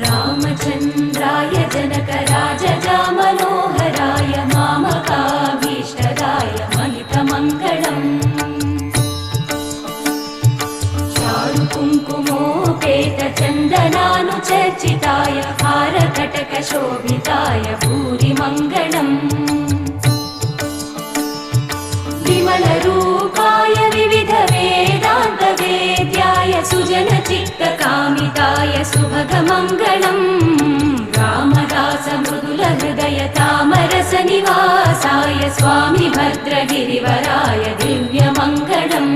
रामचन्द्राय जनकराजजामनोहराय मामकाभीष्टदाय महितमङ्गलम् चारुकुङ्कुमोपेतचन्दनानुचर्चिताय हारकटकशोभिताय भूरिमङ्गलम् विमलरूपाय विविधवेदान्तवेद्याय सुजनचित्तकामिताय सुभगमङ्गलम् रामदासमृदुलहृदय तामरसनिवासाय स्वामि भद्रगिरिवराय दिव्यमङ्गलम्